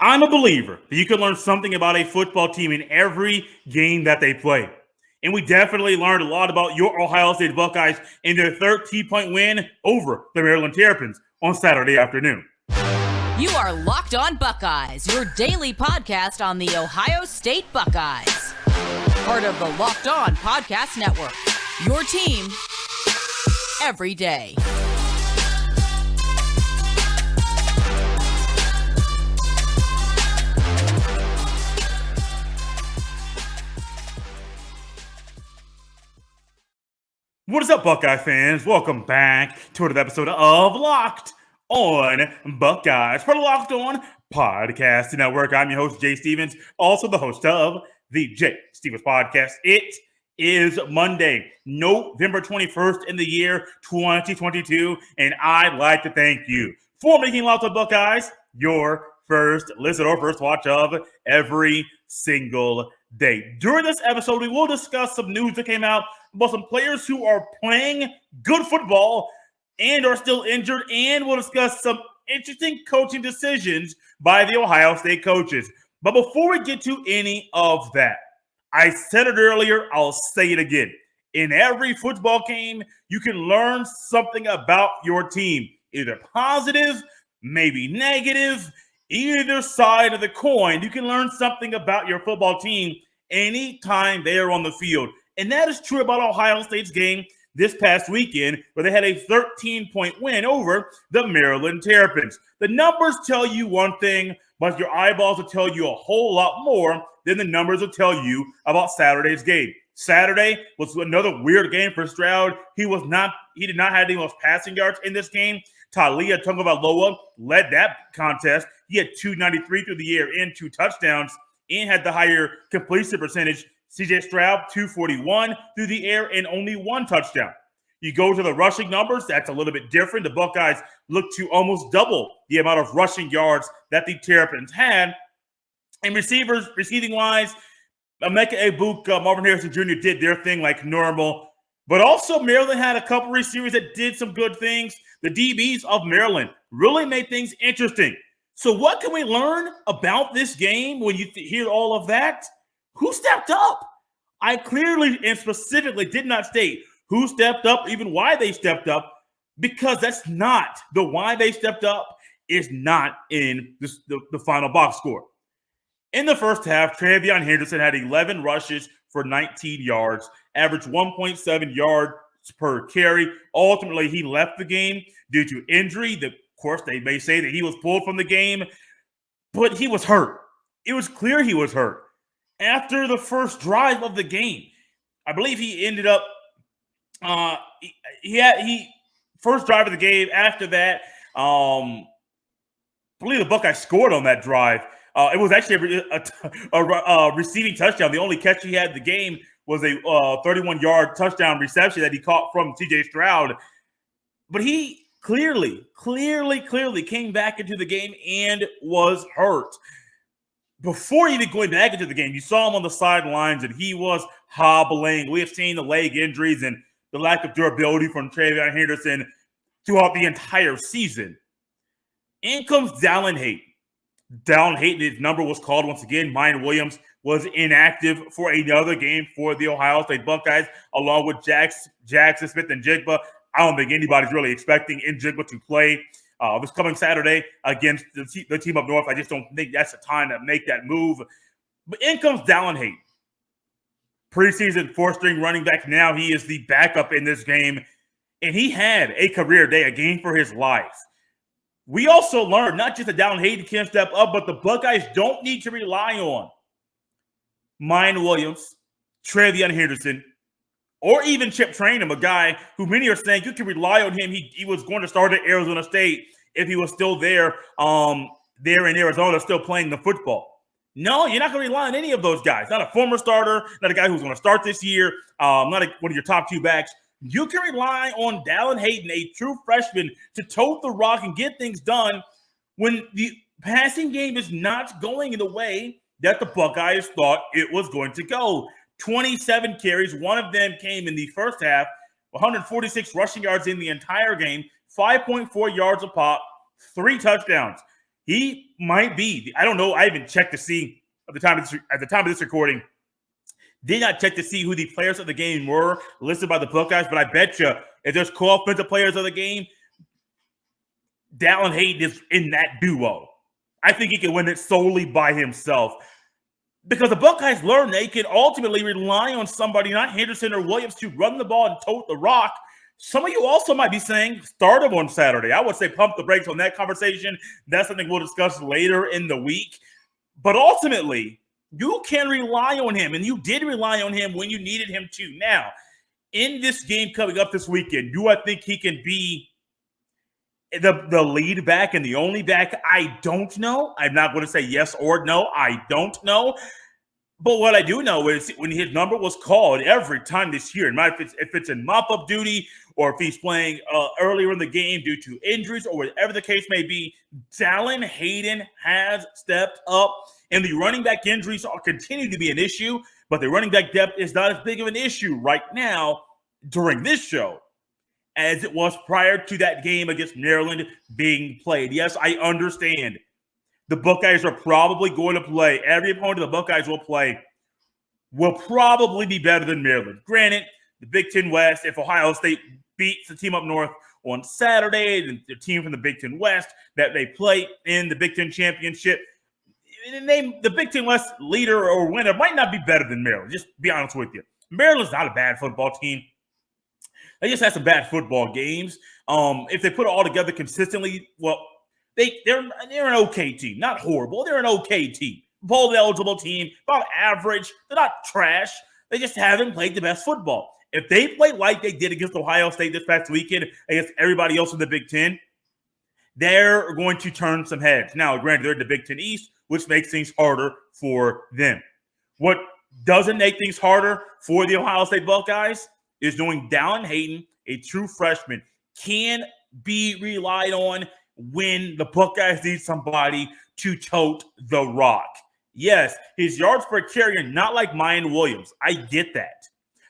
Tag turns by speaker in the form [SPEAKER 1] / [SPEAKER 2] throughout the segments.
[SPEAKER 1] I'm a believer that you can learn something about a football team in every game that they play. And we definitely learned a lot about your Ohio State Buckeyes in their 13-point win over the Maryland Terrapins on Saturday afternoon.
[SPEAKER 2] You are Locked On Buckeyes, your daily podcast on the Ohio State Buckeyes. Part of the Locked On Podcast Network, your team every day.
[SPEAKER 1] What is up, Buckeye fans? Welcome back to another episode of Locked On Buckeyes, for the Locked On Podcast Network. I'm your host, Jay Stevens, also the host of the Jay Stevens Podcast. It is Monday, November 21st in the year 2022, and I'd like to thank you for making Locked On Buckeyes your first listen or first watch of every single day. During this episode, we will discuss some news that came out about some players who are playing good football and are still injured, and we'll discuss some interesting coaching decisions by the Ohio State coaches. But before we get to any of that, I said it earlier, I'll say it again. In every football game, you can learn something about your team, either positive, maybe negative, either side of the coin. You can learn something about your football team anytime they are on the field. And that is true about Ohio State's game this past weekend, where they had a 13-point win over the Maryland Terrapins. The numbers tell you one thing, but your eyeballs will tell you a whole lot more than the numbers will tell you about Saturday's game. Saturday was another weird game for Stroud. He did not have the most passing yards in this game. Talia Tagovailoa led that contest. He had 293 through the air and 2 touchdowns, and had the higher completion percentage. CJ Stroud, 241 through the air and only 1 touchdown. You go to the rushing numbers, that's a little bit different. The Buckeyes look to almost double the amount of rushing yards that the Terrapins had. And receiving-wise, Emeka Egbuka, Marvin Harrison Jr. did their thing like normal. But also Maryland had a couple receivers that did some good things. The DBs of Maryland really made things interesting. So what can we learn about this game when you hear all of that? Who stepped up? I clearly and specifically did not state who stepped up, even why they stepped up, because that's not the why they stepped up is not in the final box score. In the first half, Travion Henderson had 11 rushes for 19 yards, averaged 1.7 yards per carry. Ultimately, he left the game due to injury. Of course, they may say that he was pulled from the game, but he was hurt. It was clear he was hurt. After the first drive of the game, I believe he ended up first drive of the game. After that, I believe the Buckeyes scored on that drive. It was actually a receiving touchdown. The only catch he had in the game was a 31-yard touchdown reception that he caught from CJ Stroud. But he clearly came back into the game and was hurt. Before even going back into the game, you saw him on the sidelines, and he was hobbling. We have seen the leg injuries and the lack of durability from Travion Henderson throughout the entire season. In comes Dallin Hayden. Dallin Hayden, his number was called once again. Mine Williams was inactive for another game for the Ohio State Buckeyes, along with Jackson Smith and Jigba. I don't think anybody's really expecting Njigba to play this coming Saturday against the team up north. I just don't think that's the time to make that move. But in comes Dallin Hayden. Preseason 4th-string running back. Now he is the backup in this game. And he had a career day, a game for his life. We also learned not just that Dallin Hayden can step up, but the Buckeyes don't need to rely on Mine Williams, Travion Henderson, or even Chip Trainum, a guy who many are saying you can rely on him. He was going to start at Arizona State if he was still there in Arizona, still playing the football. No, you're not going to rely on any of those guys. Not a former starter, not a guy who's going to start this year, not one of your top 2 backs. You can rely on Dallin Hayden, a true freshman, to tote the rock and get things done when the passing game is not going in the way that the Buckeyes thought it was going to go. 27 carries. One of them came in the first half, 146 rushing yards in the entire game, 5.4 yards a pop, 3 touchdowns. He might be. I don't know. I haven't checked to see at the time of this recording. Did not check to see who the players of the game were listed by the Buckeyes, but I bet you if there's co-offensive players of the game, Dallin Hayden is in that duo. I think he can win it solely by himself. Because the Buckeyes learn they can ultimately rely on somebody, not Henderson or Williams, to run the ball and tote the rock. Some of you also might be saying, start him on Saturday. I would say pump the brakes on that conversation. That's something we'll discuss later in the week. But ultimately, you can rely on him, and you did rely on him when you needed him to. Now, in this game coming up this weekend, do I think he can be the lead back and the only back? I don't know. I'm not going to say yes or no. I don't know. But what I do know is when his number was called every time this year, if it's in mop-up duty or if he's playing earlier in the game due to injuries or whatever the case may be, Dallin Hayden has stepped up. And the running back injuries continue to be an issue, but the running back depth is not as big of an issue right now during this show as it was prior to that game against Maryland being played. Yes, I understand. The Buckeyes are probably going to play. Every opponent the Buckeyes will play will probably be better than Maryland. Granted, the Big Ten West, if Ohio State beats the team up north on Saturday, the team from the Big Ten West that they play in the Big Ten Championship, the Big Ten West leader or winner might not be better than Maryland. Just be honest with you. Maryland's not a bad football team. They just had some bad football games. If they put it all together consistently, well, they're an okay team. Not horrible. They're an okay team. Bowl eligible team, about average. They're not trash. They just haven't played the best football. If they play like they did against Ohio State this past weekend against everybody else in the Big Ten, they're going to turn some heads. Now, granted, they're in the Big Ten East, which makes things harder for them. What doesn't make things harder for the Ohio State Buckeyes is knowing Dallin Hayden, a true freshman, can be relied on when the Buckeyes need somebody to tote the rock. Yes, his yards per carry are not like Mayan Williams. I get that.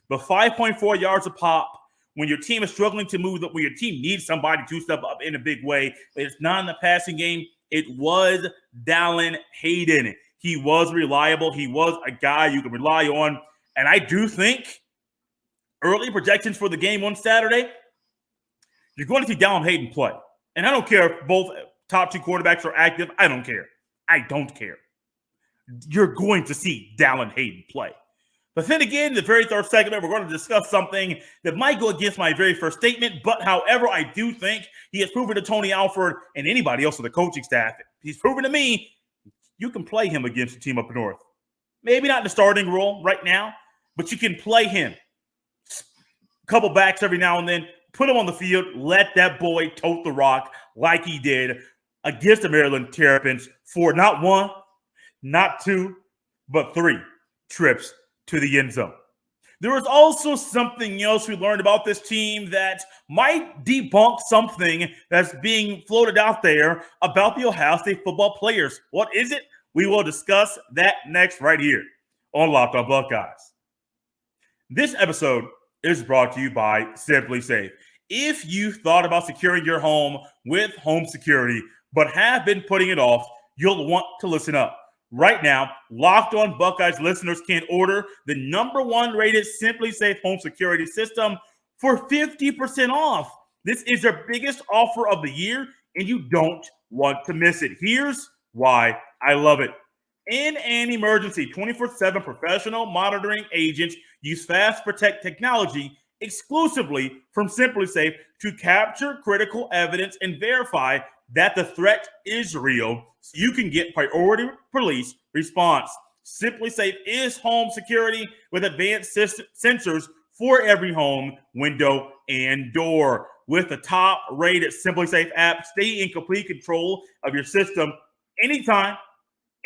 [SPEAKER 1] But 5.4 yards a pop when your team is struggling to move, when your team needs somebody to step up in a big way, it's not in the passing game. It was Dallin Hayden. He was reliable. He was a guy you can rely on. And I do think early projections for the game on Saturday, you're going to see Dallin Hayden play. And I don't care if both top two quarterbacks are active. I don't care. I don't care. You're going to see Dallin Hayden play. But then again, in the very third segment, we're going to discuss something that might go against my very first statement. But however, I do think he has proven to Tony Alford and anybody else on the coaching staff, he's proven to me you can play him against the team up north. Maybe not in the starting role right now, but you can play him. A couple backs every now and then. Put him on the field. Let that boy tote the rock like he did against the Maryland Terrapins for not one, not two, but 3 trips to the end zone. There was also something else we learned about this team that might debunk something that's being floated out there about the Ohio State football players. What is it? We will discuss that next right here on Locked On Buckeyes. This episode is brought to you by SimpliSafe. If you thought about securing your home with home security but have been putting it off, you'll want to listen up. Right now, Locked On Buckeyes listeners can order the #1 rated SimpliSafe home security system for 50% off. This is their biggest offer of the year, and you don't want to miss it. Here's why I love it. In an emergency, 24/7 professional monitoring agents use Fast Protect technology exclusively from SimpliSafe to capture critical evidence and verify that the threat is real so you can get priority police response. SimpliSafe is home security with advanced sensors for every home, window, and door. With the top-rated SimpliSafe app, stay in complete control of your system anytime,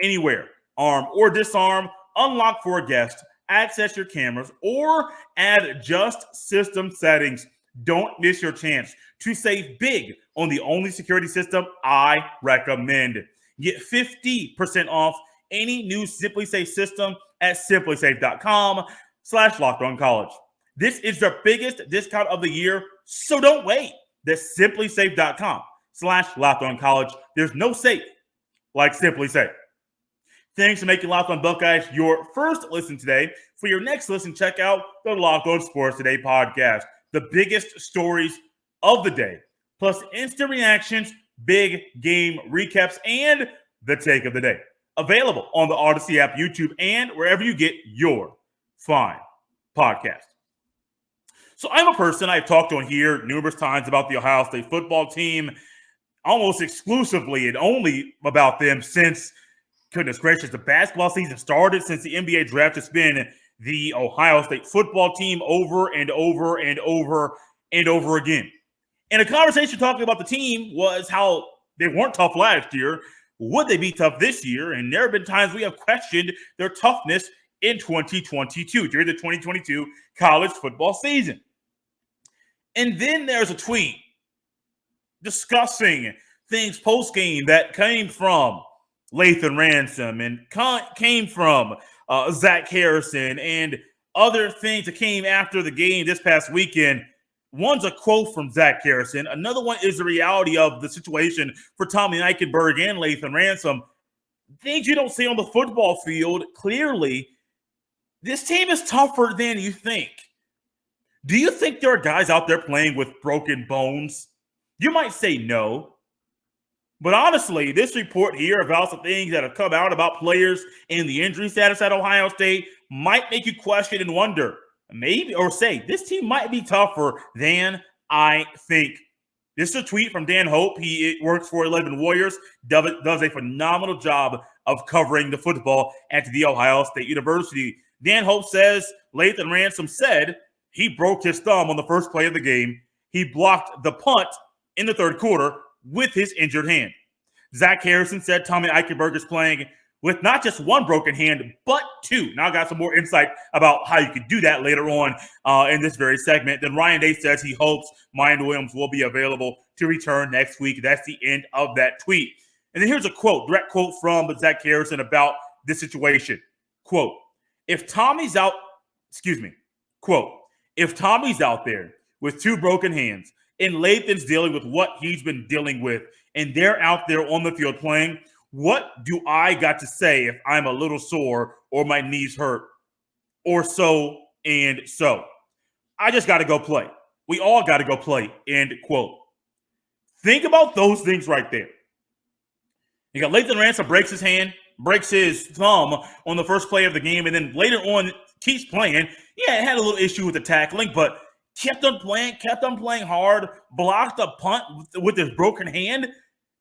[SPEAKER 1] anywhere. Arm or disarm, unlock for a guest, access your cameras, or add just system settings. Don't miss your chance to save big on the only security system I recommend. Get 50% off any new SimpliSafe system at simplisafe.com/lockedoncollege. This is their biggest discount of the year, so don't wait. That's simplisafe.com/lockedoncollege. There's no safe like SimpliSafe. Thanks for making Locked On Buckeyes your first listen today. For your next listen, check out the Locked On Sports Today podcast. The biggest stories of the day, plus instant reactions, big game recaps, and the take of the day. Available on the Odyssey app, YouTube, and wherever you get your fine podcast. So I'm a person I've talked on here numerous times about the Ohio State football team, almost exclusively and only about them since, goodness gracious, the basketball season started, since the NBA draft. It's been the Ohio State football team over and over and over and over again. And a conversation talking about the team was how they weren't tough last year. Would they be tough this year? And there have been times we have questioned their toughness in 2022, during the 2022 college football season. And then there's a tweet discussing things post-game that came from Lathan Ransom and came from Zach Harrison and other things that came after the game this past weekend. One's a quote from Zach Harrison. Another one is the reality of the situation for Tommy Eichenberg and Lathan Ransom. Things you don't see on the football field. Clearly, this team is tougher than you think. Do you think there are guys out there playing with broken bones? You might say no. But honestly, this report here about some things that have come out about players and the injury status at Ohio State might make you question and wonder, maybe, or say, this team might be tougher than I think. This is a tweet from Dan Hope. He works for 11 Warriors, does a phenomenal job of covering the football at The Ohio State University. Dan Hope says, Lathan Ransom said he broke his thumb on the first play of the game. He blocked the punt in the third quarter with his injured hand. Zach Harrison said Tommy Eichenberg is playing with not just one broken hand, but two. Now I got some more insight about how you could do that later on in this very segment. Then Ryan Day says he hopes Mayan Williams will be available to return next week. That's the end of that tweet. And then here's a quote, direct quote from Zach Harrison about this situation. Quote, if Tommy's out there with two broken hands and Lathan's dealing with what he's been dealing with, and they're out there on the field playing, what do I got to say if I'm a little sore or my knees hurt or so and so? I just got to go play. We all got to go play, end quote. Think about those things right there. You got Lathan Ransom breaks his hand, breaks his thumb on the first play of the game, and then later on keeps playing. Yeah, it had a little issue with the tackling, but kept on playing hard, blocked a punt with his broken hand.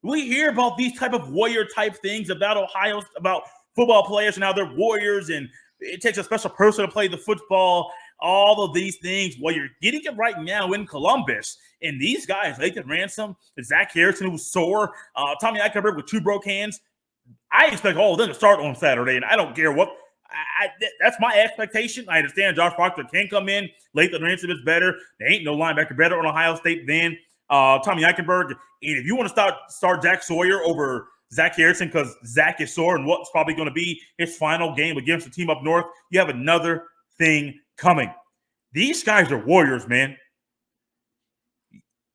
[SPEAKER 1] We hear about these type of warrior type things about about football players and how they're warriors, and it takes a special person to play the football, all of these things. Well, you're getting it right now in Columbus. And these guys, Lathan Ransom, Zach Harrison, who's sore, Tommy Eichenberg with two broke hands, I expect all of them to start on Saturday, and I don't care what. That's my expectation. I understand Josh Proctor can come in. Lathan Ransom is better. There ain't no linebacker better on Ohio State than Tommy Eichenberg. And if you want to start Jack Sawyer over Zach Harrison because Zach is sore and what's probably going to be his final game against the team up north, you have another thing coming. These guys are warriors, man.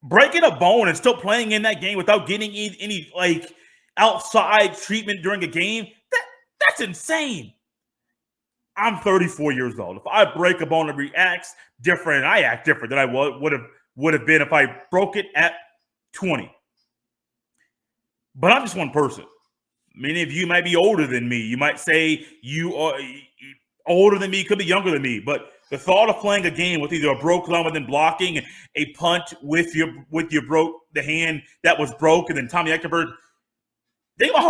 [SPEAKER 1] Breaking a bone and still playing in that game without getting any like outside treatment during a game, that's insane. I'm 34 years old. If I break a bone and reacts different, I act different than I would have been if I broke it at 20. But I'm just one person. Many of you might be older than me. You might say you are older than me, could be younger than me. But the thought of playing a game with either a broke thumb and then blocking a punt with your the hand that was broke, and then Tommy Eichenberg. Think about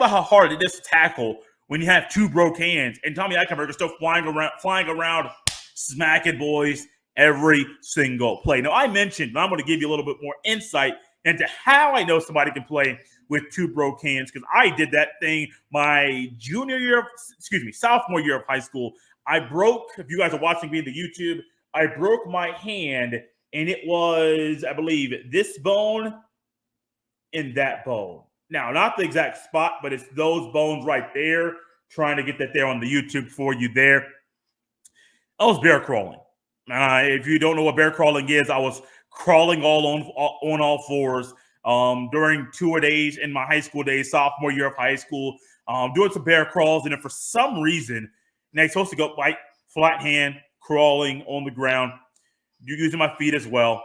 [SPEAKER 1] how hard it is to tackle when you have two broke hands, and Tommy Eichenberg is still flying around, smacking boys every single play. Now, I mentioned, I'm going to give you a little bit more insight into how I know somebody can play with two broke hands, because I did that thing my sophomore year of high school. I broke, if you guys are watching me in the YouTube, I broke my hand, and it was, I believe, this bone and that bone. Now, not the exact spot, but it's those bones right there. Trying to get that there on the YouTube for you there. I was bear crawling. If you don't know what bear crawling is, I was crawling on all fours during two-a-days in my high school days, sophomore year of high school, doing some bear crawls. And then for some reason, and I'm supposed to go like flat hand, crawling on the ground, using my feet as well,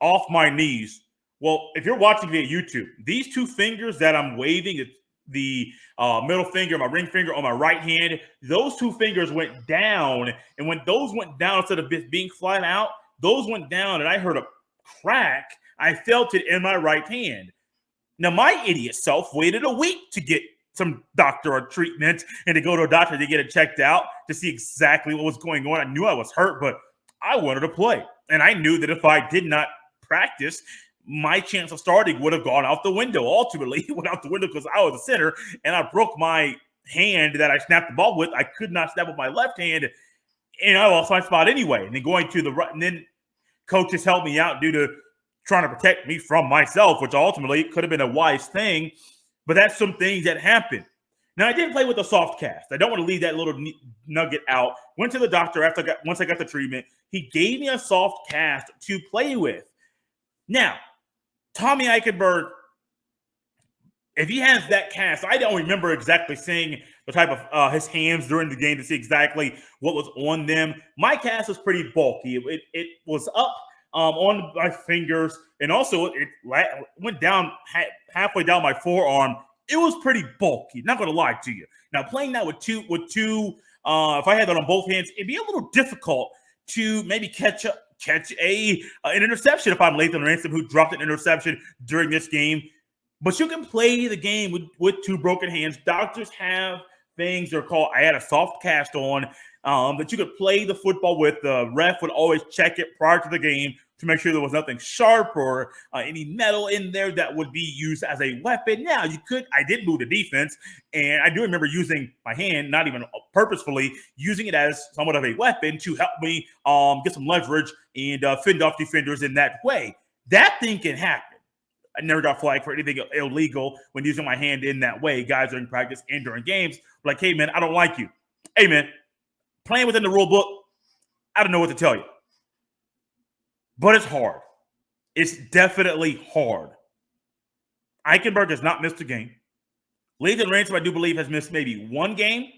[SPEAKER 1] off my knees. Well, if you're watching via YouTube, these two fingers that I'm waving, the middle finger, my ring finger on my right hand, those two fingers went down. And when those went down, instead of being flat out, those went down, and I heard a crack. I felt it in my right hand. Now, my idiot self waited a week to get some doctor or treatment and to go to a doctor to get it checked out to see exactly what was going on. I knew I was hurt, but I wanted to play. And I knew that if I did not practice, my chance of starting would have gone out the window. Ultimately, it went out the window because I was a center and I broke my hand that I snapped the ball with. I could not snap with my left hand, and I lost my spot anyway. And then going to the right, and then coaches helped me out due to trying to protect me from myself, which ultimately could have been a wise thing. But that's some things that happen. Now, I didn't play with a soft cast. I don't want to leave that little nugget out. Went to the doctor once I got the treatment. He gave me a soft cast to play with. Now, Tommy Eichenberg, if he has that cast, I don't remember exactly seeing the type of his hands during the game to see exactly what was on them. My cast was pretty bulky. It was up on my fingers, and also it went down halfway down my forearm. It was pretty bulky, not going to lie to you. Now, playing that with two, if I had that on both hands, it'd be a little difficult to maybe catch an interception if I'm Lathan Ransom, who dropped an interception during this game. But you can play the game with two broken hands. Doctors have things they're called, I had a soft cast on, that you could play the football with. The ref would always check it prior to the game to make sure there was nothing sharp or any metal in there that would be used as a weapon. Now, I did move the defense, and I do remember using my hand, not even purposefully, using it as somewhat of a weapon to help me get some leverage and fend off defenders in that way. That thing can happen. I never got flagged for anything illegal when using my hand in that way. Guys during practice and during games were like, hey, man, I don't like you. Hey, man, playing within the rule book, I don't know what to tell you. But it's hard. It's definitely hard. Eichenberg has not missed a game. Lathan Ransom, I do believe, has missed maybe one game.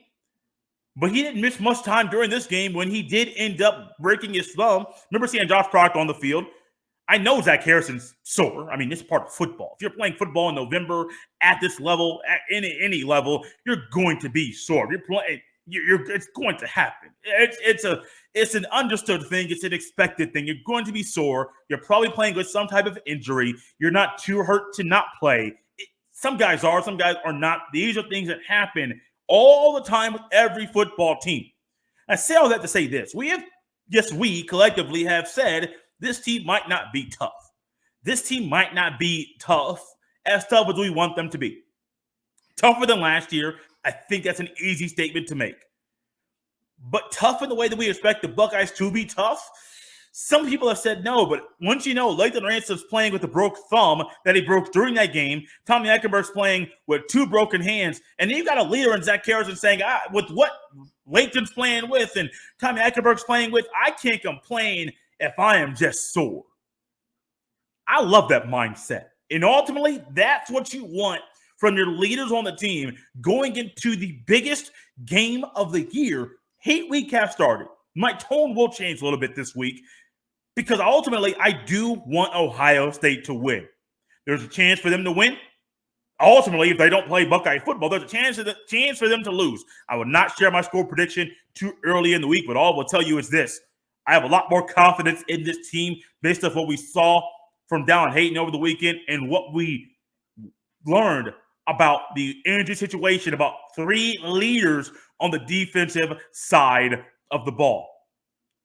[SPEAKER 1] But he didn't miss much time during this game when he did end up breaking his thumb. Remember seeing Josh Proctor on the field? I know Zach Harrison's sore. I mean, this is part of football. If you're playing football in November at this level, at any level, you're going to be sore. If you're playing, it's going to happen. It's an understood thing. It's an expected thing. You're going to be sore. You're probably playing with some type of injury. You're not too hurt to not play. Some guys are. Some guys are not. These are things that happen all the time with every football team. I say all that to say this. We collectively have said this team might not be tough. This team might not be as tough as we want them to be. Tougher than last year. I think that's an easy statement to make. But tough in the way that we expect the Buckeyes to be tough? Some people have said no, but once you know Lathan Ransom's playing with a broke thumb that he broke during that game, Tommy Eichenberg's playing with two broken hands, and then you've got a leader in Zach Harrison saying, with what Lathan's playing with and Tommy Eichenberg's playing with, I can't complain if I am just sore. I love that mindset. And ultimately, that's what you want from your leaders on the team going into the biggest game of the year. Hate week have started. My tone will change a little bit this week because ultimately I do want Ohio State to win. There's a chance for them to win. Ultimately, if they don't play Buckeye football, there's a chance for them to lose. I will not share my score prediction too early in the week, but all I will tell you is this. I have a lot more confidence in this team based off what we saw from Dallin Hayden over the weekend and what we learned about the injury situation, about three leaders on the defensive side of the ball.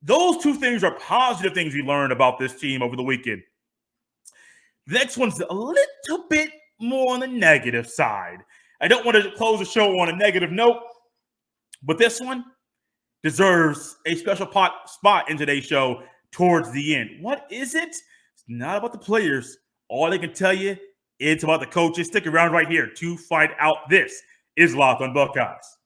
[SPEAKER 1] Those two things are positive things we learned about this team over the weekend. The next one's a little bit more on the negative side. I don't want to close the show on a negative note, but this one deserves a special spot in today's show towards the end. What is it? It's not about the players. All I can tell you, it's about the coaches. Stick around right here to find out. This is Locked on Buckeyes.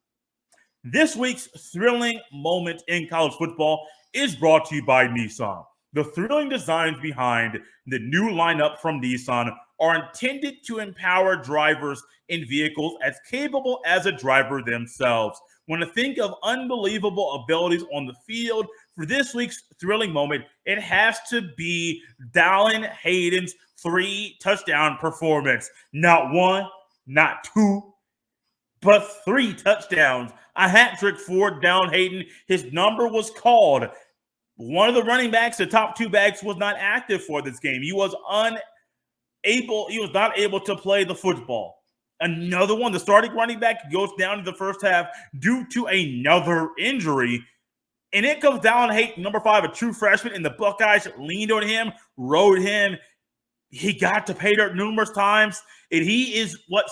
[SPEAKER 1] This week's thrilling moment in college football is brought to you by Nissan. The thrilling designs behind the new lineup from Nissan are intended to empower drivers in vehicles as capable as a driver themselves. When I think of unbelievable abilities on the field for this week's thrilling moment, it has to be Dallin Hayden's 3-touchdown performance. Not one, not two, but 3 touchdowns. A hat trick for Dallin Hayden. His number was called. One of the running backs, the top 2 backs, was not active for this game. He was not able to play the football. Another one, the starting running back, goes down in the first half due to another injury. And it comes down Hayden, number 5, a true freshman, and the Buckeyes leaned on him, rode him. He got to pay dirt numerous times, and he is what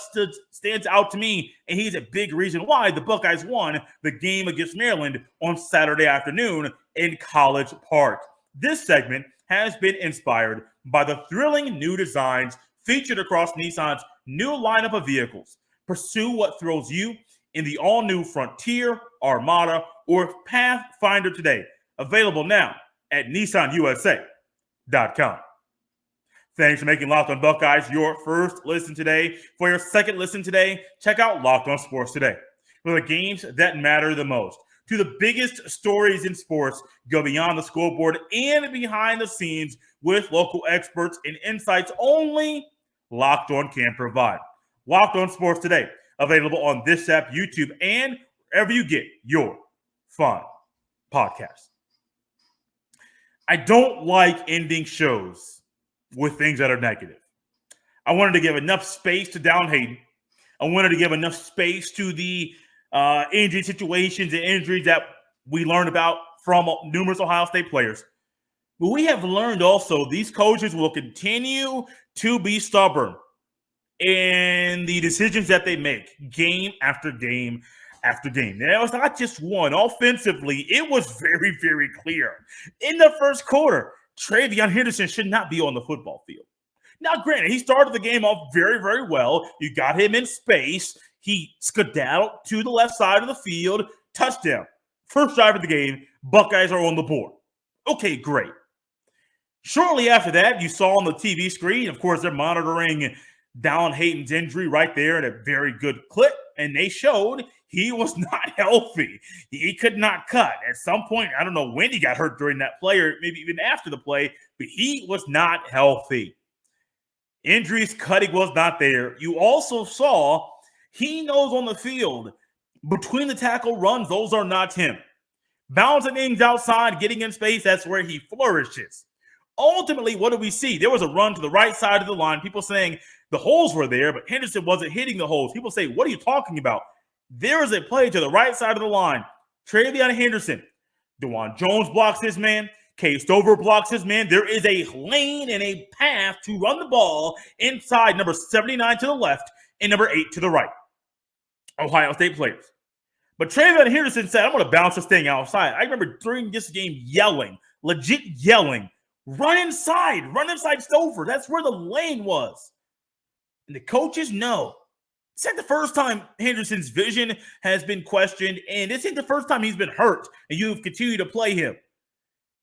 [SPEAKER 1] stands out to me, and he's a big reason why the Buckeyes won the game against Maryland on Saturday afternoon in College Park. This segment has been inspired by the thrilling new designs featured across Nissan's new lineup of vehicles. Pursue what thrills you in the all-new Frontier, Armada, or Pathfinder today. Available now at NissanUSA.com. Thanks for making Locked On Buckeyes your first listen today. For your second listen today, check out Locked On Sports Today. For the games that matter the most, to the biggest stories in sports, go beyond the scoreboard and behind the scenes with local experts and insights only Locked On can provide. Locked On Sports Today, available on this app, YouTube, and wherever you get your fun podcasts. I don't like ending shows with things that are negative. I wanted to give enough space to Dallin Hayden. I wanted to give enough space to the injury situations and injuries that we learned about from numerous Ohio State players. But we have learned also these coaches will continue to be stubborn in the decisions that they make game after game after game. Now, it was not just one. Offensively, it was very, very clear. In the first quarter, Travion Henderson should not be on the football field. Now, granted, he started the game off very, very well. You got him in space. He skedaddled to the left side of the field. Touchdown. First drive of the game. Buckeyes are on the board. Okay, great. Shortly after that, you saw on the TV screen, of course, they're monitoring Dallin Hayden's injury right there at a very good clip, and they showed he was not healthy. He could not cut. At some point, I don't know when he got hurt during that play or maybe even after the play, but he was not healthy. Injuries, cutting was not there. You also saw he knows on the field, between the tackle runs, those are not him. Bouncing things outside, getting in space, that's where he flourishes. Ultimately, what do we see? There was a run to the right side of the line. People saying the holes were there, but Henderson wasn't hitting the holes. People say, what are you talking about? There is a play to the right side of the line. Travion Henderson. DeJuan Jones blocks his man. Case Stover blocks his man. There is a lane and a path to run the ball inside number 79 to the left and number 8 to the right. Ohio State players. But Travion Henderson said, I'm going to bounce this thing outside. I remember during this game yelling, legit yelling, run inside Stover. That's where the lane was. And the coaches know. It's not the first time Henderson's vision has been questioned, and this ain't the first time he's been hurt, and you've continued to play him.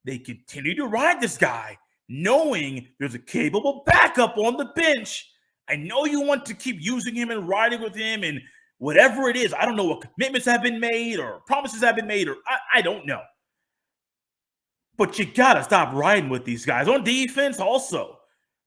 [SPEAKER 1] They continue to ride this guy, knowing there's a capable backup on the bench. I know you want to keep using him and riding with him, and whatever it is, I don't know what commitments have been made or promises have been made, or I don't know. But you got to stop riding with these guys. On defense also.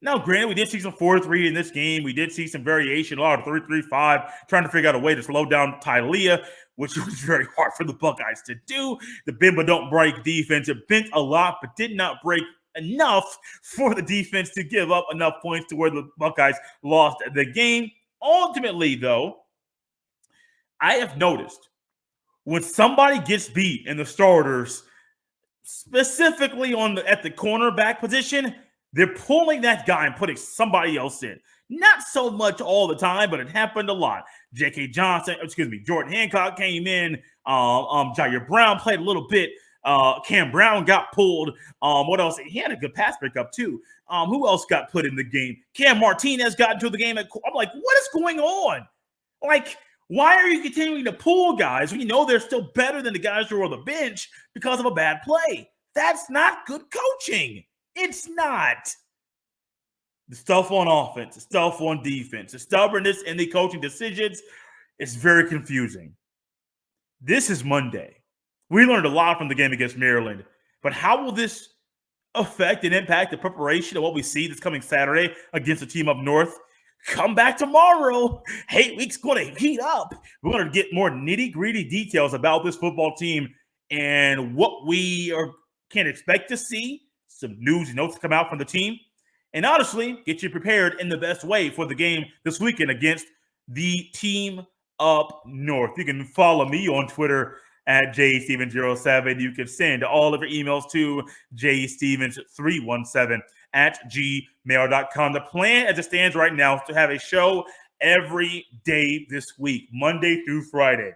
[SPEAKER 1] Now, granted, we did see some 4-3 in this game. We did see some variation, a lot of 3-3-5, trying to figure out a way to slow down Tylea, which was very hard for the Buckeyes to do. The bend but don't break defense. It bent a lot, but did not break enough for the defense to give up enough points to where the Buckeyes lost the game. Ultimately, though, I have noticed when somebody gets beat in the starters, specifically at the cornerback position, they're pulling that guy and putting somebody else in. Not so much all the time, but it happened a lot. Jordan Hancock came in. Jair Brown played a little bit. Cam Brown got pulled. What else? He had a good pass pickup too. Who else got put in the game? Cam Martinez got into the game. I'm like, what is going on? Like, why are you continuing to pull guys when you know they're still better than the guys who are on the bench because of a bad play? That's not good coaching. It's not. The stuff on offense, the stuff on defense, the stubbornness in the coaching decisions is very confusing. This is Monday. We learned a lot from the game against Maryland, but how will this affect and impact the preparation of what we see this coming Saturday against the team up north? Come back tomorrow. Hate Week's going to heat up. We're going to get more nitty-gritty details about this football team and what we can expect to see. Some news and notes come out from the team. And honestly, get you prepared in the best way for the game this weekend against the team up north. You can follow me on Twitter at jstevens07. You can send all of your emails to jstevens317 at gmail.com. The plan as it stands right now is to have a show every day this week, Monday through Friday.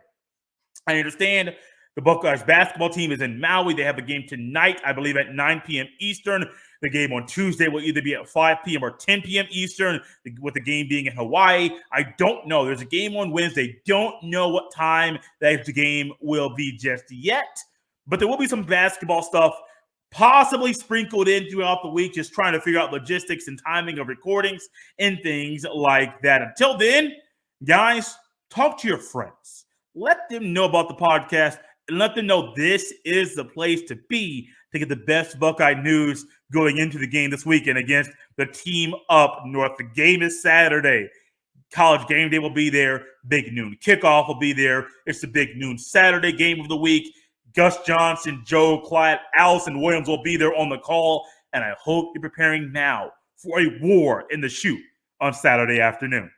[SPEAKER 1] I understand the Buckeyes basketball team is in Maui. They have a game tonight, I believe, at 9 p.m. Eastern. The game on Tuesday will either be at 5 p.m. or 10 p.m. Eastern, with the game being in Hawaii. I don't know. There's a game on Wednesday. Don't know what time that game will be just yet. But there will be some basketball stuff possibly sprinkled in throughout the week, just trying to figure out logistics and timing of recordings and things like that. Until then, guys, talk to your friends. Let them know about the podcast and let them know this is the place to be to get the best Buckeye news going into the game this weekend against the team up north. The game is Saturday. College game day will be there. Big noon kickoff will be there. It's the big noon Saturday game of the week. Gus Johnson, Joe Klatt, Allison Williams will be there on the call. And I hope you're preparing now for a war in the chute on Saturday afternoon.